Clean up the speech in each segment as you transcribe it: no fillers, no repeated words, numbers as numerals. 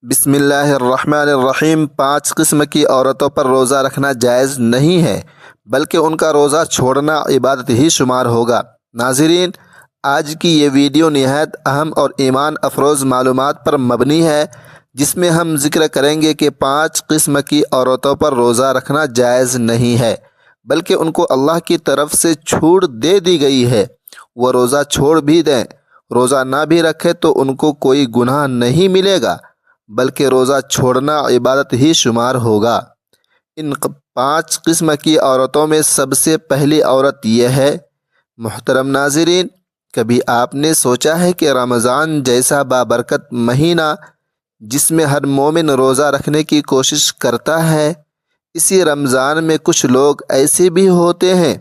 بسم اللہ الرحمن الرحیم 5 قسم کی عورتوں پر روزہ رکھنا جائز نہیں ہے بلکہ ان کا روزہ چھوڑنا عبادت ہی شمار ہوگا۔ ناظرین، آج کی یہ ویڈیو نہایت اہم اور ایمان افروز معلومات پر مبنی ہے، جس میں ہم ذکر کریں گے کہ 5 قسم کی عورتوں پر روزہ رکھنا جائز نہیں ہے بلکہ ان کو اللہ کی طرف سے چھوٹ دے دی گئی ہے۔ وہ روزہ چھوڑ بھی دیں، روزہ نہ بھی رکھے تو ان کو کوئی گناہ نہیں ملے گا بلکہ روزہ چھوڑنا عبادت ہی شمار ہوگا۔ ان 5 قسم کی عورتوں میں سب سے پہلی عورت یہ ہے۔ محترم ناظرین، کبھی آپ نے سوچا ہے کہ رمضان جیسا بابرکت مہینہ جس میں ہر مومن روزہ رکھنے کی کوشش کرتا ہے، اسی رمضان میں کچھ لوگ ایسے بھی ہوتے ہیں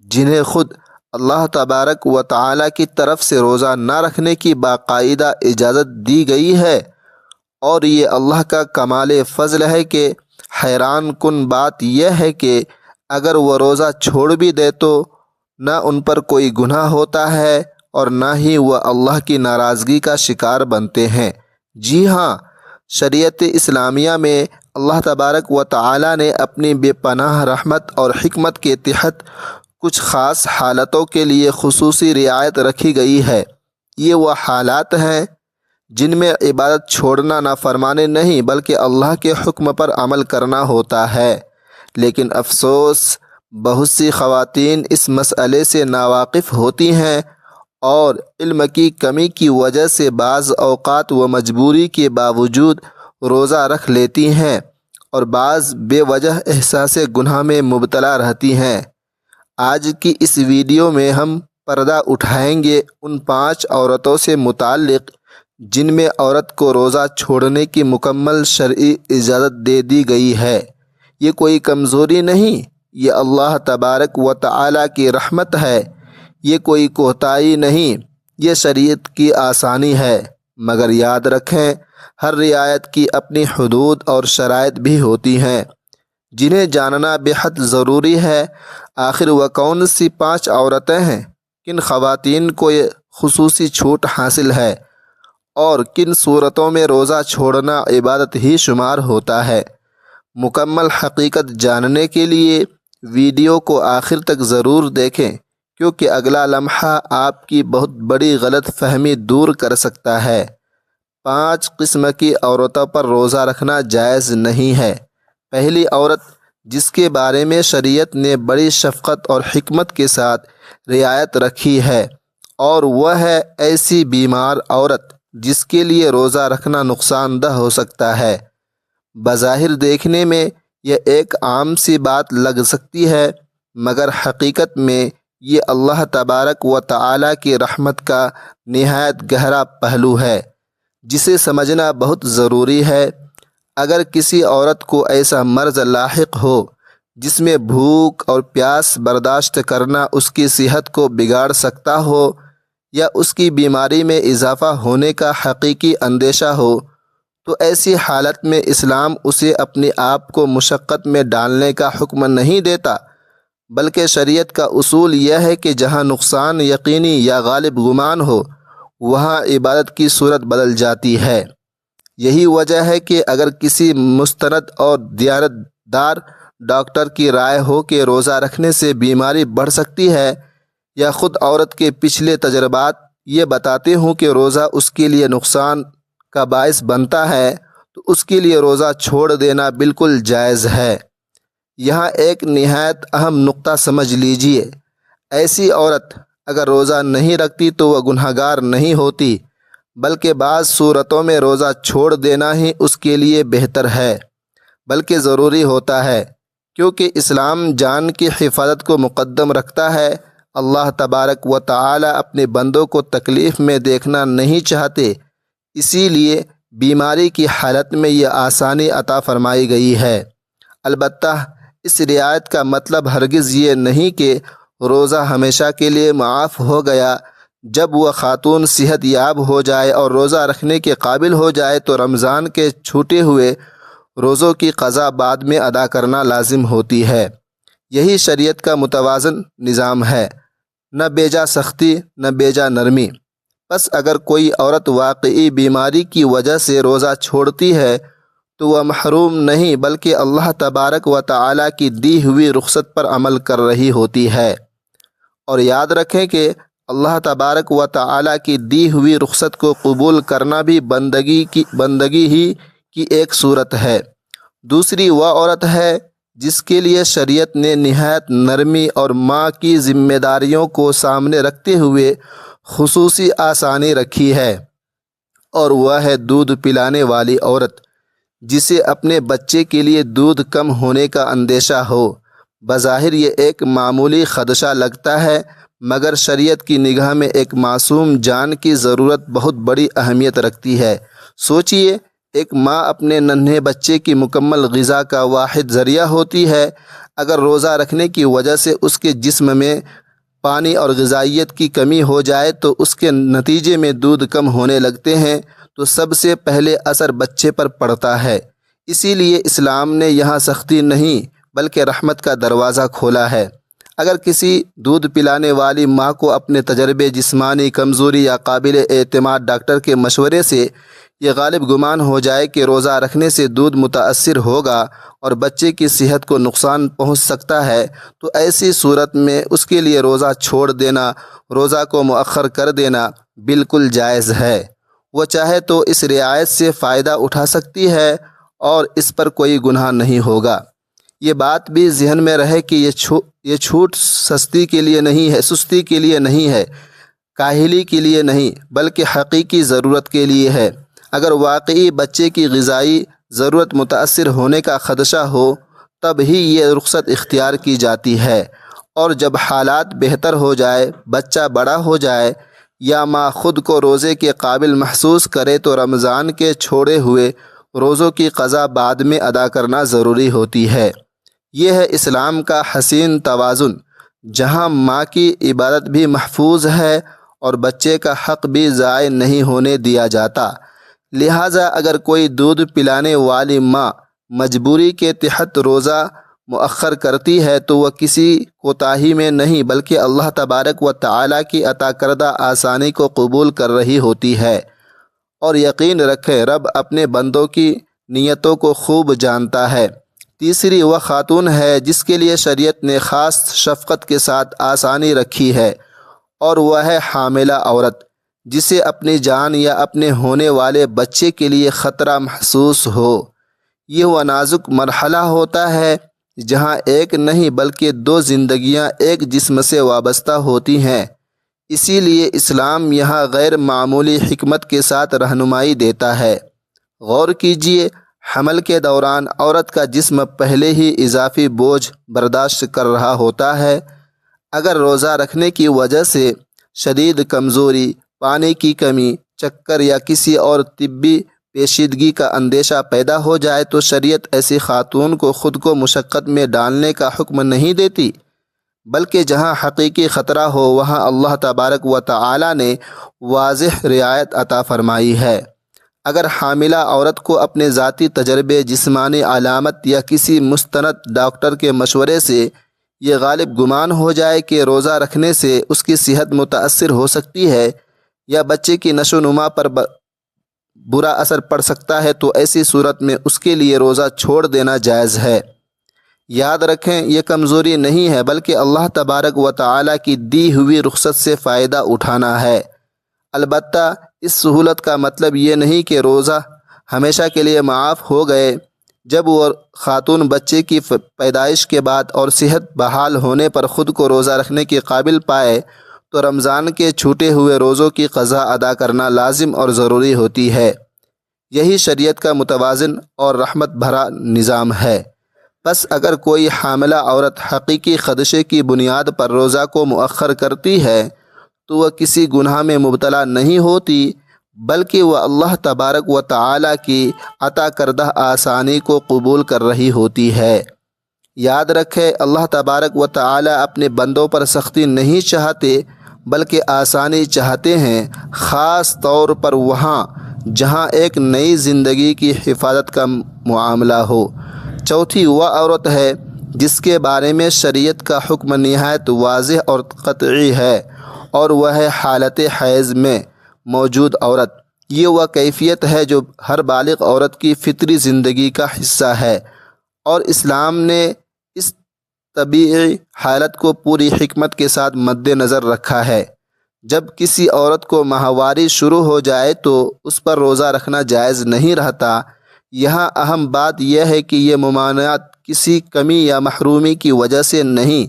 جنہیں خود اللہ تبارک و تعالی کی طرف سے روزہ نہ رکھنے کی باقاعدہ اجازت دی گئی ہے، اور یہ اللہ کا کمال فضل ہے کہ حیران کن بات یہ ہے کہ اگر وہ روزہ چھوڑ بھی دے تو نہ ان پر کوئی گناہ ہوتا ہے اور نہ ہی وہ اللہ کی ناراضگی کا شکار بنتے ہیں۔ جی ہاں، شریعت اسلامیہ میں اللہ تبارک و تعالی نے اپنی بے پناہ رحمت اور حکمت کے تحت کچھ خاص حالتوں کے لیے خصوصی رعایت رکھی گئی ہے۔ یہ وہ حالات ہیں جن میں عبادت چھوڑنا نافرمانی نہیں بلکہ اللہ کے حکم پر عمل کرنا ہوتا ہے، لیکن افسوس بہت سی خواتین اس مسئلے سے ناواقف ہوتی ہیں اور علم کی کمی کی وجہ سے بعض اوقات وہ مجبوری کے باوجود روزہ رکھ لیتی ہیں اور بعض بے وجہ احساس گناہ میں مبتلا رہتی ہیں۔ آج کی اس ویڈیو میں ہم پردہ اٹھائیں گے ان 5 عورتوں سے متعلق جن میں عورت کو روزہ چھوڑنے کی مکمل شرعی اجازت دے دی گئی ہے۔ یہ کوئی کمزوری نہیں، یہ اللہ تبارک و تعالی کی رحمت ہے۔ یہ کوئی کوتاہی نہیں، یہ شریعت کی آسانی ہے۔ مگر یاد رکھیں، ہر رعایت کی اپنی حدود اور شرائط بھی ہوتی ہیں جنہیں جاننا بے حد ضروری ہے۔ آخر وہ کون سی 5 عورتیں ہیں؟ کن خواتین کو یہ خصوصی چھوٹ حاصل ہے اور کن صورتوں میں روزہ چھوڑنا عبادت ہی شمار ہوتا ہے؟ مکمل حقیقت جاننے کے لیے ویڈیو کو آخر تک ضرور دیکھیں، کیونکہ اگلا لمحہ آپ کی بہت بڑی غلط فہمی دور کر سکتا ہے۔ 5 قسم کی عورتوں پر روزہ رکھنا جائز نہیں ہے۔ پہلی عورت جس کے بارے میں شریعت نے بڑی شفقت اور حکمت کے ساتھ رعایت رکھی ہے، اور وہ ہے ایسی بیمار عورت جس کے لیے روزہ رکھنا نقصان دہ ہو سکتا ہے۔ بظاہر دیکھنے میں یہ ایک عام سی بات لگ سکتی ہے، مگر حقیقت میں یہ اللہ تبارک و تعالی کی رحمت کا نہایت گہرا پہلو ہے جسے سمجھنا بہت ضروری ہے۔ اگر کسی عورت کو ایسا مرض لاحق ہو جس میں بھوک اور پیاس برداشت کرنا اس کی صحت کو بگاڑ سکتا ہو، یا اس کی بیماری میں اضافہ ہونے کا حقیقی اندیشہ ہو، تو ایسی حالت میں اسلام اسے اپنے آپ کو مشقت میں ڈالنے کا حکم نہیں دیتا، بلکہ شریعت کا اصول یہ ہے کہ جہاں نقصان یقینی یا غالب گمان ہو، وہاں عبادت کی صورت بدل جاتی ہے۔ یہی وجہ ہے کہ اگر کسی مستند اور دیانتدار ڈاکٹر کی رائے ہو کہ روزہ رکھنے سے بیماری بڑھ سکتی ہے، یا خود عورت کے پچھلے تجربات یہ بتاتے ہوں کہ روزہ اس کے لیے نقصان کا باعث بنتا ہے، تو اس کے لیے روزہ چھوڑ دینا بالکل جائز ہے۔ یہاں ایک نہایت اہم نقطہ سمجھ لیجئے، ایسی عورت اگر روزہ نہیں رکھتی تو وہ گنہگار نہیں ہوتی، بلکہ بعض صورتوں میں روزہ چھوڑ دینا ہی اس کے لیے بہتر ہے، بلکہ ضروری ہوتا ہے، کیونکہ اسلام جان کی حفاظت کو مقدم رکھتا ہے۔ اللہ تبارک و تعالی اپنے بندوں کو تکلیف میں دیکھنا نہیں چاہتے، اسی لیے بیماری کی حالت میں یہ آسانی عطا فرمائی گئی ہے۔ البتہ اس رعایت کا مطلب ہرگز یہ نہیں کہ روزہ ہمیشہ کے لیے معاف ہو گیا۔ جب وہ خاتون صحت یاب ہو جائے اور روزہ رکھنے کے قابل ہو جائے تو رمضان کے چھوٹے ہوئے روزوں کی قضا بعد میں ادا کرنا لازم ہوتی ہے۔ یہی شریعت کا متوازن نظام ہے، نہ بیجا سختی نہ بیجا نرمی۔ پس اگر کوئی عورت واقعی بیماری کی وجہ سے روزہ چھوڑتی ہے تو وہ محروم نہیں بلکہ اللہ تبارک و تعالیٰ کی دی ہوئی رخصت پر عمل کر رہی ہوتی ہے۔ اور یاد رکھیں کہ اللہ تبارک و تعالیٰ کی دی ہوئی رخصت کو قبول کرنا بھی بندگی ہی کی ایک صورت ہے۔ دوسری وہ عورت ہے جس کے لیے شریعت نے نہایت نرمی اور ماں کی ذمہ داریوں کو سامنے رکھتے ہوئے خصوصی آسانی رکھی ہے، اور وہ ہے دودھ پلانے والی عورت جسے اپنے بچے کے لیے دودھ کم ہونے کا اندیشہ ہو۔ بظاہر یہ ایک معمولی خدشہ لگتا ہے، مگر شریعت کی نگاہ میں ایک معصوم جان کی ضرورت بہت بڑی اہمیت رکھتی ہے۔ سوچئے، ایک ماں اپنے ننھے بچے کی مکمل غذا کا واحد ذریعہ ہوتی ہے۔ اگر روزہ رکھنے کی وجہ سے اس کے جسم میں پانی اور غذائیت کی کمی ہو جائے تو اس کے نتیجے میں دودھ کم ہونے لگتے ہیں، تو سب سے پہلے اثر بچے پر پڑتا ہے۔ اسی لیے اسلام نے یہاں سختی نہیں بلکہ رحمت کا دروازہ کھولا ہے۔ اگر کسی دودھ پلانے والی ماں کو اپنے تجربے، جسمانی کمزوری یا قابل اعتماد ڈاکٹر کے مشورے سے یہ غالب گمان ہو جائے کہ روزہ رکھنے سے دودھ متاثر ہوگا اور بچے کی صحت کو نقصان پہنچ سکتا ہے، تو ایسی صورت میں اس کے لیے روزہ چھوڑ دینا، روزہ کو مؤخر کر دینا بالکل جائز ہے۔ وہ چاہے تو اس رعایت سے فائدہ اٹھا سکتی ہے اور اس پر کوئی گناہ نہیں ہوگا۔ یہ بات بھی ذہن میں رہے کہ یہ چھوٹ سستی کے لیے نہیں ہے، سستی کے لیے نہیں ہے، کاہلی کے لیے نہیں، بلکہ حقیقی ضرورت کے لیے ہے۔ اگر واقعی بچے کی غذائی ضرورت متاثر ہونے کا خدشہ ہو تب ہی یہ رخصت اختیار کی جاتی ہے، اور جب حالات بہتر ہو جائے، بچہ بڑا ہو جائے یا ماں خود کو روزے کے قابل محسوس کرے تو رمضان کے چھوڑے ہوئے روزوں کی قضا بعد میں ادا کرنا ضروری ہوتی ہے۔ یہ ہے اسلام کا حسین توازن، جہاں ماں کی عبادت بھی محفوظ ہے اور بچے کا حق بھی ضائع نہیں ہونے دیا جاتا۔ لہٰذا اگر کوئی دودھ پلانے والی ماں مجبوری کے تحت روزہ مؤخر کرتی ہے تو وہ کسی کوتاہی میں نہیں بلکہ اللہ تبارک و تعالیٰ کی عطا کردہ آسانی کو قبول کر رہی ہوتی ہے۔ اور یقین رکھے، رب اپنے بندوں کی نیتوں کو خوب جانتا ہے۔ تیسری وہ خاتون ہے جس کے لیے شریعت نے خاص شفقت کے ساتھ آسانی رکھی ہے، اور وہ ہے حاملہ عورت جسے اپنی جان یا اپنے ہونے والے بچے کے لیے خطرہ محسوس ہو۔ یہ وہ نازک مرحلہ ہوتا ہے جہاں ایک نہیں بلکہ دو زندگیاں ایک جسم سے وابستہ ہوتی ہیں۔ اسی لیے اسلام یہاں غیر معمولی حکمت کے ساتھ رہنمائی دیتا ہے۔ غور کیجئے، حمل کے دوران عورت کا جسم پہلے ہی اضافی بوجھ برداشت کر رہا ہوتا ہے۔ اگر روزہ رکھنے کی وجہ سے شدید کمزوری، پانی کی کمی، چکر یا کسی اور طبی پیچیدگی کا اندیشہ پیدا ہو جائے تو شریعت ایسی خاتون کو خود کو مشقت میں ڈالنے کا حکم نہیں دیتی، بلکہ جہاں حقیقی خطرہ ہو وہاں اللہ تبارک و تعالی نے واضح رعایت عطا فرمائی ہے۔ اگر حاملہ عورت کو اپنے ذاتی تجربے، جسمانی علامت یا کسی مستند ڈاکٹر کے مشورے سے یہ غالب گمان ہو جائے کہ روزہ رکھنے سے اس کی صحت متاثر ہو سکتی ہے یا بچے کی نشو و نما پر برا اثر پڑ سکتا ہے تو ایسی صورت میں اس کے لیے روزہ چھوڑ دینا جائز ہے۔ یاد رکھیں، یہ کمزوری نہیں ہے بلکہ اللہ تبارک و تعالیٰ کی دی ہوئی رخصت سے فائدہ اٹھانا ہے۔ البتہ اس سہولت کا مطلب یہ نہیں کہ روزہ ہمیشہ کے لیے معاف ہو گئے۔ جب وہ خاتون بچے کی پیدائش کے بعد اور صحت بحال ہونے پر خود کو روزہ رکھنے کے قابل پائے تو رمضان کے چھوٹے ہوئے روزوں کی قضا ادا کرنا لازم اور ضروری ہوتی ہے۔ یہی شریعت کا متوازن اور رحمت بھرا نظام ہے۔ بس اگر کوئی حاملہ عورت حقیقی خدشے کی بنیاد پر روزہ کو مؤخر کرتی ہے تو وہ کسی گناہ میں مبتلا نہیں ہوتی، بلکہ وہ اللہ تبارک و تعالیٰ کی عطا کردہ آسانی کو قبول کر رہی ہوتی ہے۔ یاد رکھے، اللہ تبارک و تعالیٰ اپنے بندوں پر سختی نہیں چاہتے بلکہ آسانی چاہتے ہیں، خاص طور پر وہاں جہاں ایک نئی زندگی کی حفاظت کا معاملہ ہو۔ چوتھی وہ عورت ہے جس کے بارے میں شریعت کا حکم نہایت واضح اور قطعی ہے، اور وہ ہے حالت حیض میں موجود عورت، یہ وہ کیفیت ہے جو ہر بالغ عورت کی فطری زندگی کا حصہ ہے، اور اسلام نے اس طبیعی حالت کو پوری حکمت کے ساتھ مد نظر رکھا ہے۔ جب کسی عورت کو ماہواری شروع ہو جائے تو اس پر روزہ رکھنا جائز نہیں رہتا۔ یہاں اہم بات یہ ہے کہ یہ ممانعت کسی کمی یا محرومی کی وجہ سے نہیں،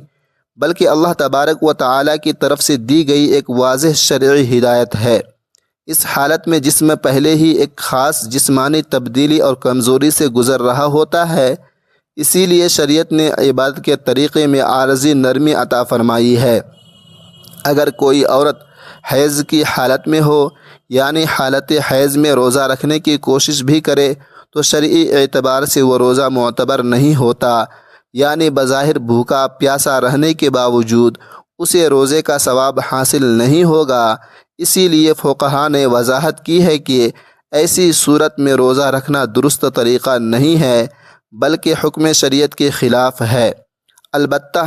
بلکہ اللہ تبارک و تعالیٰ کی طرف سے دی گئی ایک واضح شرعی ہدایت ہے۔ اس حالت میں جسم پہلے ہی ایک خاص جسمانی تبدیلی اور کمزوری سے گزر رہا ہوتا ہے، اسی لیے شریعت نے عبادت کے طریقے میں عارضی نرمی عطا فرمائی ہے۔ اگر کوئی عورت حیض کی حالت میں ہو، یعنی حالت حیض میں روزہ رکھنے کی کوشش بھی کرے، تو شرعی اعتبار سے وہ روزہ معتبر نہیں ہوتا، یعنی بظاہر بھوکا پیاسا رہنے کے باوجود اسے روزے کا ثواب حاصل نہیں ہوگا۔ اسی لیے فقہا نے وضاحت کی ہے کہ ایسی صورت میں روزہ رکھنا درست طریقہ نہیں ہے، بلکہ حکم شریعت کے خلاف ہے۔ البتہ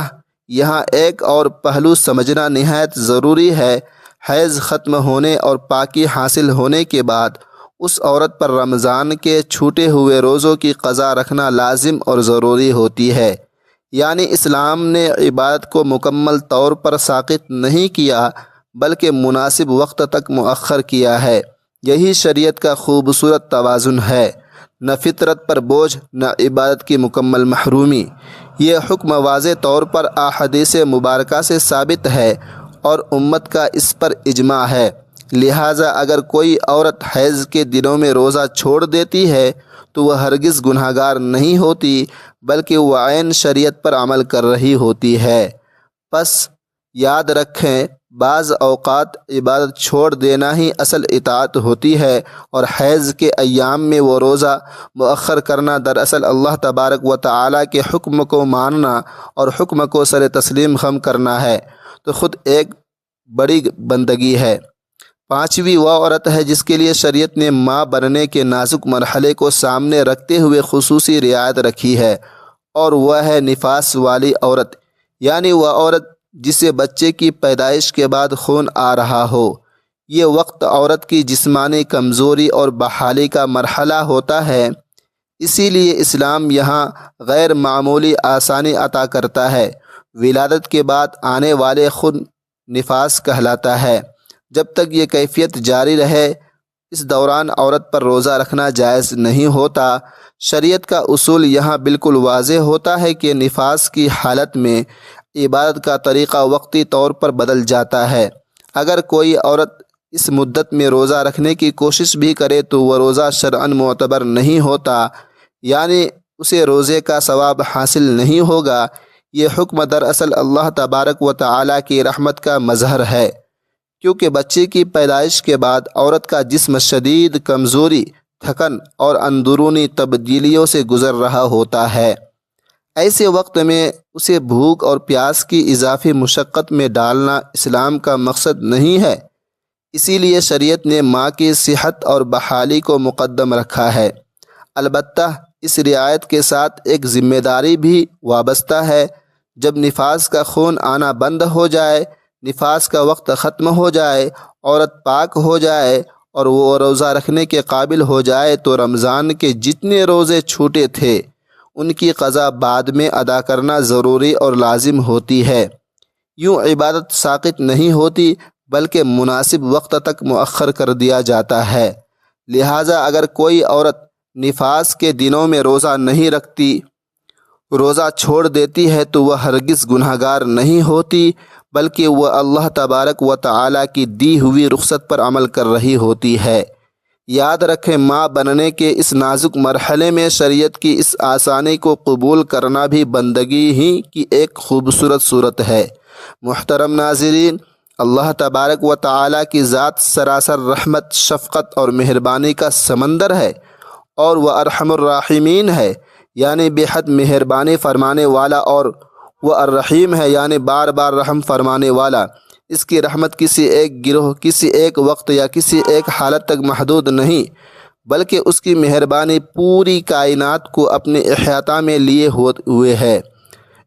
یہاں ایک اور پہلو سمجھنا نہایت ضروری ہے۔ حیض ختم ہونے اور پاکی حاصل ہونے کے بعد اس عورت پر رمضان کے چھوٹے ہوئے روزوں کی قضا رکھنا لازم اور ضروری ہوتی ہے، یعنی اسلام نے عبادت کو مکمل طور پر ساقط نہیں کیا، بلکہ مناسب وقت تک مؤخر کیا ہے۔ یہی شریعت کا خوبصورت توازن ہے، نہ فطرت پر بوجھ، نہ عبادت کی مکمل محرومی۔ یہ حکم واضح طور پر احادیث مبارکہ سے ثابت ہے اور امت کا اس پر اجماع ہے۔ لہٰذا اگر کوئی عورت حیض کے دنوں میں روزہ چھوڑ دیتی ہے تو وہ ہرگز گنہگار نہیں ہوتی، بلکہ وہ عین شریعت پر عمل کر رہی ہوتی ہے۔ پس یاد رکھیں، بعض اوقات عبادت چھوڑ دینا ہی اصل اطاعت ہوتی ہے، اور حیض کے ایام میں وہ روزہ مؤخر کرنا دراصل اللہ تبارک و تعالیٰ کے حکم کو ماننا اور حکم کو سر تسلیم خم کرنا ہے، تو خود ایک بڑی بندگی ہے۔ پانچویں وہ عورت ہے جس کے لیے شریعت نے ماں بننے کے نازک مرحلے کو سامنے رکھتے ہوئے خصوصی رعایت رکھی ہے، اور وہ ہے نفاس والی عورت، یعنی وہ عورت جسے بچے کی پیدائش کے بعد خون آ رہا ہو۔ یہ وقت عورت کی جسمانی کمزوری اور بحالی کا مرحلہ ہوتا ہے، اسی لیے اسلام یہاں غیر معمولی آسانی عطا کرتا ہے۔ ولادت کے بعد آنے والے خون نفاس کہلاتا ہے۔ جب تک یہ کیفیت جاری رہے، اس دوران عورت پر روزہ رکھنا جائز نہیں ہوتا۔ شریعت کا اصول یہاں بالکل واضح ہوتا ہے کہ نفاس کی حالت میں عبادت کا طریقہ وقتی طور پر بدل جاتا ہے۔ اگر کوئی عورت اس مدت میں روزہ رکھنے کی کوشش بھی کرے تو وہ روزہ شرعاً معتبر نہیں ہوتا، یعنی اسے روزے کا ثواب حاصل نہیں ہوگا۔ یہ حکم دراصل اللہ تبارک و تعالیٰ کی رحمت کا مظہر ہے، کیونکہ بچے کی پیدائش کے بعد عورت کا جسم شدید کمزوری، تھکن اور اندرونی تبدیلیوں سے گزر رہا ہوتا ہے۔ ایسے وقت میں اسے بھوک اور پیاس کی اضافی مشقت میں ڈالنا اسلام کا مقصد نہیں ہے۔ اسی لیے شریعت نے ماں کی صحت اور بحالی کو مقدم رکھا ہے۔ البتہ اس رعایت کے ساتھ ایک ذمہ داری بھی وابستہ ہے۔ جب نفاس کا خون آنا بند ہو جائے، نفاس کا وقت ختم ہو جائے، عورت پاک ہو جائے اور وہ روزہ رکھنے کے قابل ہو جائے تو رمضان کے جتنے روزے چھوٹے تھے ان کی قضا بعد میں ادا کرنا ضروری اور لازم ہوتی ہے۔ یوں عبادت ساقط نہیں ہوتی، بلکہ مناسب وقت تک مؤخر کر دیا جاتا ہے۔ لہٰذا اگر کوئی عورت نفاس کے دنوں میں روزہ نہیں رکھتی، روزہ چھوڑ دیتی ہے تو وہ ہرگز گنہگار نہیں ہوتی، بلکہ وہ اللہ تبارک و تعالیٰ کی دی ہوئی رخصت پر عمل کر رہی ہوتی ہے۔ یاد رکھیں، ماں بننے کے اس نازک مرحلے میں شریعت کی اس آسانی کو قبول کرنا بھی بندگی ہی کی ایک خوبصورت صورت ہے۔ محترم ناظرین، اللہ تبارک و تعالیٰ کی ذات سراسر رحمت، شفقت اور مہربانی کا سمندر ہے، اور وہ ارحم الراحمین ہے، یعنی بے حد مہربانی فرمانے والا، اور وہ الرحیم ہے، یعنی بار بار رحم فرمانے والا۔ اس کی رحمت کسی ایک گروہ، کسی ایک وقت یا کسی ایک حالت تک محدود نہیں، بلکہ اس کی مہربانی پوری کائنات کو اپنے احاطہ میں لیے ہوئے ہے۔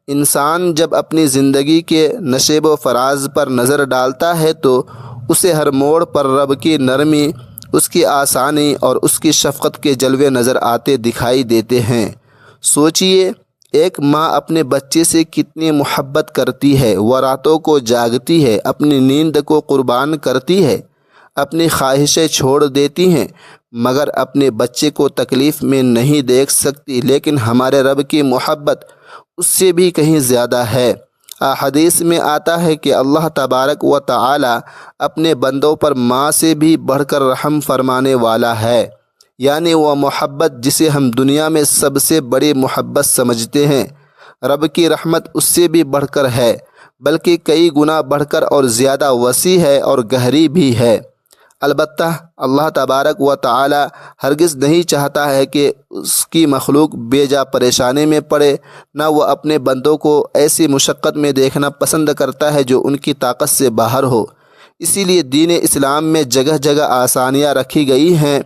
انسان جب اپنی زندگی کے نشیب و فراز پر نظر ڈالتا ہے تو اسے ہر موڑ پر رب کی نرمی، اس کی آسانی اور اس کی شفقت کے جلوے نظر آتے دکھائی دیتے ہیں۔ سوچئے، ایک ماں اپنے بچے سے کتنی محبت کرتی ہے۔ وہ راتوں کو جاگتی ہے، اپنی نیند کو قربان کرتی ہے، اپنی خواہشیں چھوڑ دیتی ہیں، مگر اپنے بچے کو تکلیف میں نہیں دیکھ سکتی۔ لیکن ہمارے رب کی محبت اس سے بھی کہیں زیادہ ہے۔ احادیث میں آتا ہے کہ اللہ تبارک و تعالی اپنے بندوں پر ماں سے بھی بڑھ کر رحم فرمانے والا ہے، یعنی وہ محبت جسے ہم دنیا میں سب سے بڑی محبت سمجھتے ہیں، رب کی رحمت اس سے بھی بڑھ کر ہے، بلکہ کئی گنا بڑھ کر اور زیادہ وسیع ہے اور گہری بھی ہے۔ البتہ اللہ تبارک و تعالی ہرگز نہیں چاہتا ہے کہ اس کی مخلوق بے جا پریشانی میں پڑے، نہ وہ اپنے بندوں کو ایسی مشقت میں دیکھنا پسند کرتا ہے جو ان کی طاقت سے باہر ہو۔ اسی لیے دین اسلام میں جگہ جگہ آسانیاں رکھی گئی ہیں۔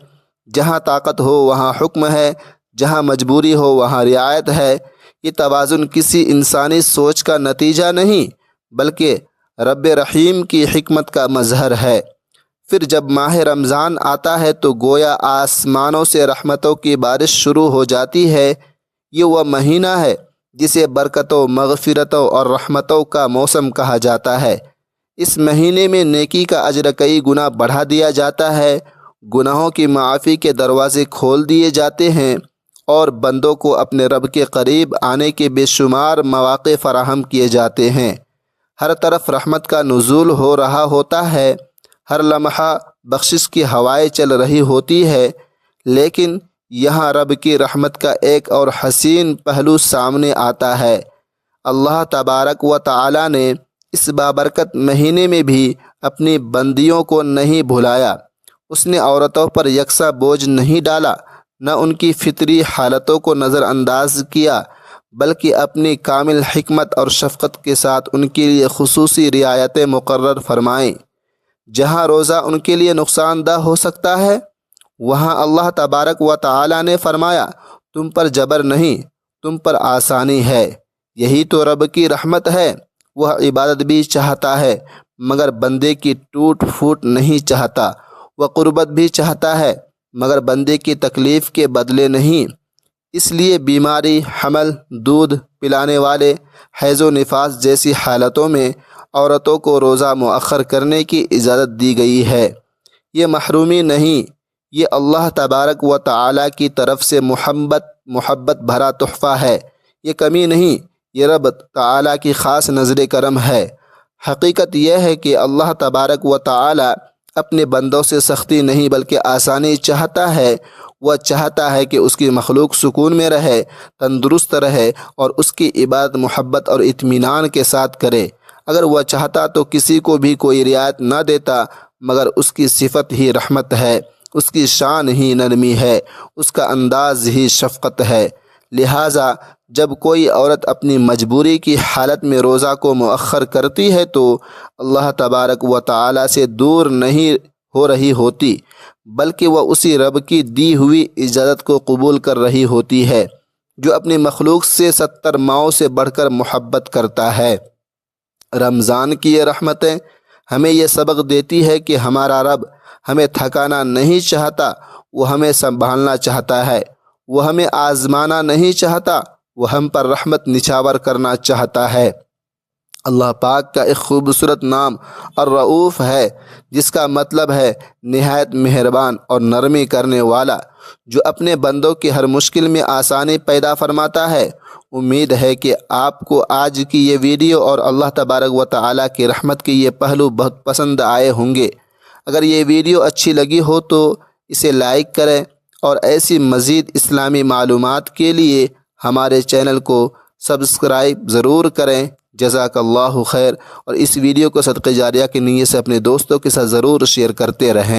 جہاں طاقت ہو وہاں حکم ہے، جہاں مجبوری ہو وہاں رعایت ہے۔ یہ توازن کسی انسانی سوچ کا نتیجہ نہیں، بلکہ رب رحیم کی حکمت کا مظہر ہے۔ پھر جب ماہ رمضان آتا ہے تو گویا آسمانوں سے رحمتوں کی بارش شروع ہو جاتی ہے۔ یہ وہ مہینہ ہے جسے برکتوں، مغفرتوں اور رحمتوں کا موسم کہا جاتا ہے۔ اس مہینے میں نیکی کا اجر کئی گنا بڑھا دیا جاتا ہے، گناہوں کی معافی کے دروازے کھول دیے جاتے ہیں، اور بندوں کو اپنے رب کے قریب آنے کے بے شمار مواقع فراہم کیے جاتے ہیں۔ ہر طرف رحمت کا نزول ہو رہا ہوتا ہے، ہر لمحہ بخشش کی ہوائیں چل رہی ہوتی ہے۔ لیکن یہاں رب کی رحمت کا ایک اور حسین پہلو سامنے آتا ہے۔ اللہ تبارک و تعالی نے اس بابرکت مہینے میں بھی اپنی بندیوں کو نہیں بھلایا۔ اس نے عورتوں پر یکساں بوجھ نہیں ڈالا، نہ ان کی فطری حالتوں کو نظر انداز کیا، بلکہ اپنی کامل حکمت اور شفقت کے ساتھ ان کے لیے خصوصی رعایتیں مقرر فرمائیں۔ جہاں روزہ ان کے لیے نقصان دہ ہو سکتا ہے، وہاں اللہ تبارک و تعالی نے فرمایا، تم پر جبر نہیں، تم پر آسانی ہے۔ یہی تو رب کی رحمت ہے۔ وہ عبادت بھی چاہتا ہے، مگر بندے کی ٹوٹ پھوٹ نہیں چاہتا۔ وہ قربت بھی چاہتا ہے، مگر بندے کی تکلیف کے بدلے نہیں۔ اس لیے بیماری، حمل، دودھ پلانے والے، حیض و نفاس جیسی حالتوں میں عورتوں کو روزہ مؤخر کرنے کی اجازت دی گئی ہے۔ یہ محرومی نہیں، یہ اللہ تبارک و تعالی کی طرف سے محبت بھرا تحفہ ہے۔ یہ کمی نہیں، یہ رب تعالی کی خاص نظر کرم ہے۔ حقیقت یہ ہے کہ اللہ تبارک و تعالی اپنے بندوں سے سختی نہیں بلکہ آسانی چاہتا ہے۔ وہ چاہتا ہے کہ اس کی مخلوق سکون میں رہے، تندرست رہے اور اس کی عبادت محبت اور اطمینان کے ساتھ کرے۔ اگر وہ چاہتا تو کسی کو بھی کوئی رعایت نہ دیتا، مگر اس کی صفت ہی رحمت ہے، اس کی شان ہی نرمی ہے، اس کا انداز ہی شفقت ہے۔ لہٰذا جب کوئی عورت اپنی مجبوری کی حالت میں روزہ کو مؤخر کرتی ہے تو اللہ تبارک و تعالی سے دور نہیں ہو رہی ہوتی، بلکہ وہ اسی رب کی دی ہوئی اجازت کو قبول کر رہی ہوتی ہے، جو اپنی مخلوق سے 70 ماؤں سے بڑھ کر محبت کرتا ہے۔ رمضان کی یہ رحمتیں ہمیں یہ سبق دیتی ہے کہ ہمارا رب ہمیں تھکانا نہیں چاہتا، وہ ہمیں سنبھالنا چاہتا ہے۔ وہ ہمیں آزمانا نہیں چاہتا، وہ ہم پر رحمت نچھاور کرنا چاہتا ہے۔ اللہ پاک کا ایک خوبصورت نام الرؤوف ہے، جس کا مطلب ہے نہایت مہربان اور نرمی کرنے والا، جو اپنے بندوں کی ہر مشکل میں آسانی پیدا فرماتا ہے۔ امید ہے کہ آپ کو آج کی یہ ویڈیو اور اللہ تبارک و تعالیٰ کی رحمت کے یہ پہلو بہت پسند آئے ہوں گے۔ اگر یہ ویڈیو اچھی لگی ہو تو اسے لائک کریں، اور ایسی مزید اسلامی معلومات کے لیے ہمارے چینل کو سبسکرائب ضرور کریں۔ جزاک اللہ خیر، اور اس ویڈیو کو صدقہ جاریہ کی نیت سے اپنے دوستوں کے ساتھ ضرور شیئر کرتے رہیں۔